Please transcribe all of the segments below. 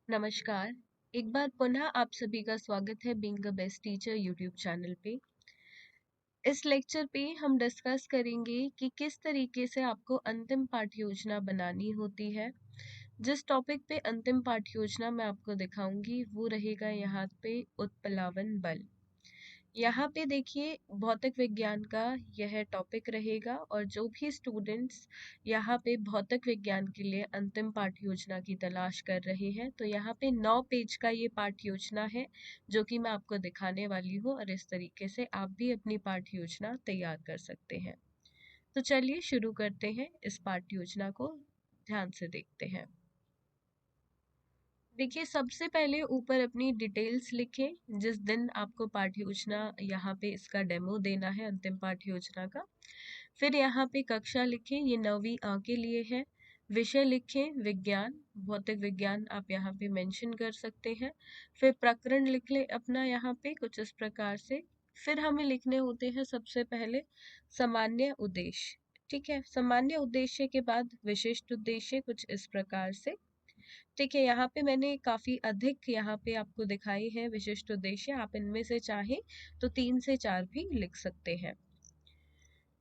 नमस्कार। एक बार पुनः आप सभी का स्वागत है being a best teacher YouTube channel पे। इस लेक्चर पे हम डिस्कस करेंगे कि किस तरीके से आपको अंतिम पाठ योजना बनानी होती है। जिस टॉपिक पे अंतिम पाठ योजना मैं आपको दिखाऊंगी वो रहेगा यहाँ पे उत्प्लावन बल। यहाँ पे देखिए भौतिक विज्ञान का यह टॉपिक रहेगा और जो भी स्टूडेंट्स यहाँ पे भौतिक विज्ञान के लिए अंतिम पाठ योजना की तलाश कर रहे हैं तो यहाँ पे 9 पेज का ये पाठ योजना है जो कि मैं आपको दिखाने वाली हूँ और इस तरीके से आप भी अपनी पाठ योजना तैयार कर सकते हैं। तो चलिए शुरू करते हैं, इस पाठ योजना को ध्यान से देखते हैं। देखिए सबसे पहले ऊपर अपनी डिटेल्स लिखें जिस दिन आपको पाठ्य योजना यहाँ पे इसका डेमो देना है अंतिम पाठ्य योजना का। फिर यहाँ पे कक्षा लिखें, ये 9वीं A के लिए है। विषय लिखें विज्ञान, भौतिक विज्ञान आप यहाँ पे मेंशन कर सकते हैं। फिर प्रकरण लिख लें अपना यहाँ पे कुछ इस प्रकार से। फिर हमें लिखने होते हैं सबसे पहले सामान्य उद्देश्य। ठीक है, सामान्य उद्देश्य के बाद विशिष्ट उद्देश्य कुछ इस प्रकार से। ठीक है, यहाँ पे मैंने काफी अधिक यहाँ पे आपको दिखाई है विशिष्ट उद्देश्य, आप इनमें से चाहें तो 3 से 4 भी लिख सकते हैं।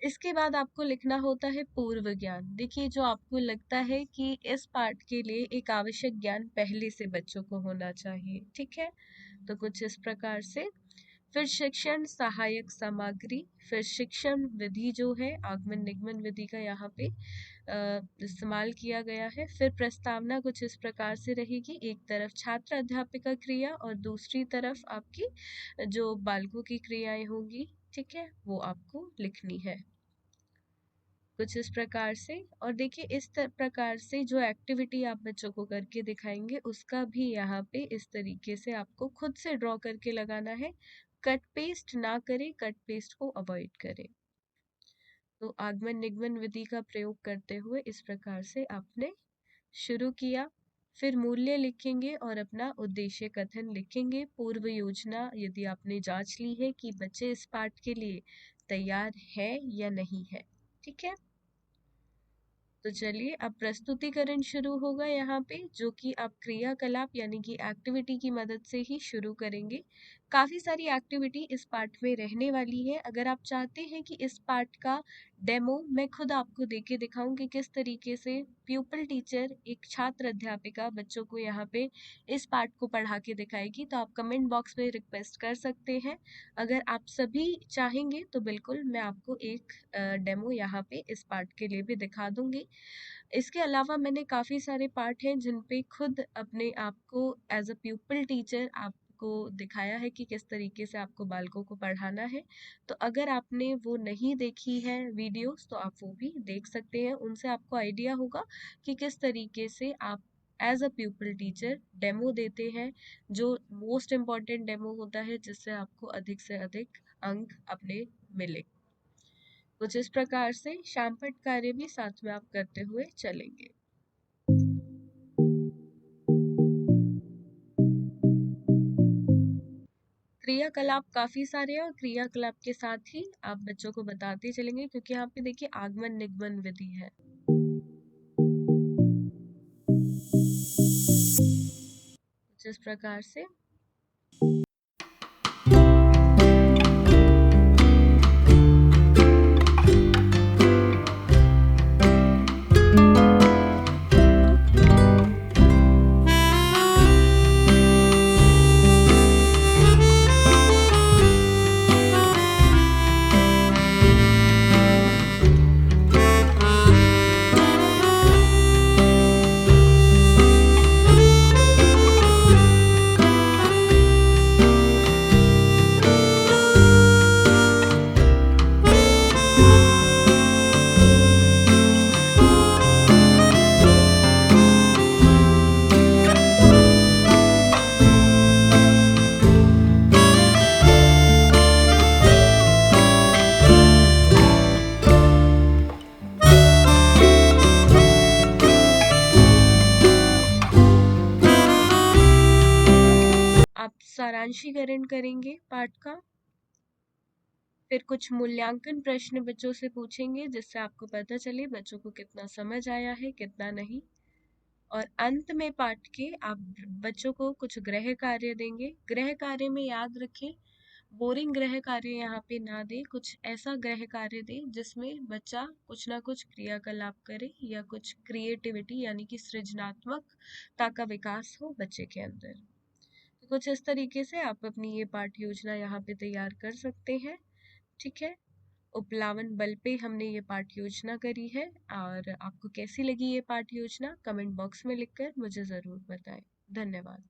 इसके बाद आपको लिखना होता है पूर्व ज्ञान। देखिए जो आपको लगता है कि इस पाठ के लिए एक आवश्यक ज्ञान पहले से बच्चों को होना चाहिए, ठीक है, तो कुछ इस प्रकार से। फिर शिक्षण सहायक सामग्री, फिर शिक्षण विधि जो है आगमन निगमन विधि का यहाँ पे इस्तेमाल किया गया है। फिर प्रस्तावना कुछ इस प्रकार से रहेगी, एक तरफ छात्र अध्यापिका क्रिया और दूसरी तरफ आपकी जो बालकों की क्रियाएं होंगी, ठीक है, वो आपको लिखनी है कुछ इस प्रकार से। और देखिए इस प्रकार से जो एक्टिविटी आप बच्चों को करके दिखाएंगे उसका भी यहाँ पे इस तरीके से आपको खुद से ड्रॉ करके लगाना है। कट पेस्ट ना करें, कट पेस्ट को अवॉइड करें। तो आगमन निगमन विधि का प्रयोग करते हुए इस प्रकार से आपने शुरू किया। फिर मूल्य लिखेंगे और अपना उद्देश्य कथन लिखेंगे। पूर्व योजना यदि आपने जांच ली है कि बच्चे इस पाठ के लिए तैयार है या नहीं है, ठीक है। तो चलिए अब प्रस्तुतिकरण शुरू होगा यहाँ पे, जो कि आप क्रियाकलाप यानी कि एक्टिविटी की मदद से ही शुरू करेंगे। काफी सारी एक्टिविटी इस पाठ में रहने वाली है। अगर आप चाहते हैं कि इस पाठ का डेमो मैं खुद आपको देके दिखाऊं कि किस तरीके से प्यूपल टीचर एक छात्र अध्यापिका बच्चों को यहाँ पे इस पाठ को पढ़ा के दिखाएगी, तो आप कमेंट बॉक्स में रिक्वेस्ट कर सकते हैं। अगर आप सभी चाहेंगे तो बिल्कुल मैं आपको एक डेमो यहाँ पे इस पाठ के लिए भी दिखा दूंगी। इसके अलावा मैंने काफ़ी सारे पार्ट हैं जिन पे खुद अपने आप को एज अ प्यूपल टीचर आपको दिखाया है कि किस तरीके से आपको बालकों को पढ़ाना है। तो अगर आपने वो नहीं देखी है वीडियोस तो आप वो भी देख सकते हैं, उनसे आपको आइडिया होगा कि किस तरीके से आप as a pupil teacher demo देते हैं, जो मोस्ट इम्पॉर्टेंट डेमो होता है जिससे आपको अधिक से अधिक अंक अपने मिले। कुछ इस प्रकार से शामपट कार्य भी साथ में आप करते हुए चलेंगे। क्रियाकलाप काफी सारे हैं और क्रियाकलाप के साथ ही आप बच्चों को बताते चलेंगे क्योंकि यहाँ पे देखिए आगमन निगमन विधि है। जिस प्रकार से आप सारांशीकरण करेंगे पाठ का। फिर कुछ मूल्यांकन प्रश्न बच्चों से पूछेंगे जिससे आपको पता चले बच्चों को कितना समझ आया है कितना नहीं। और अंत में पाठ के आप बच्चों को कुछ गृह कार्य देंगे। गृह कार्य में याद रखें, बोरिंग गृह कार्य यहाँ पे ना दे, कुछ ऐसा गृह कार्य दे जिसमें बच्चा कुछ ना कुछ क्रियाकलाप करे या कुछ क्रिएटिविटी यानी कि सृजनात्मकता का विकास हो बच्चे के अंदर। तो कुछ इस तरीके से आप अपनी ये पाठ योजना यहाँ पे तैयार कर सकते हैं। ठीक है, उपलावन बल पे हमने ये पाठ योजना करी है, और आपको कैसी लगी ये पाठ योजना कमेंट बॉक्स में लिखकर मुझे ज़रूर बताएं। धन्यवाद।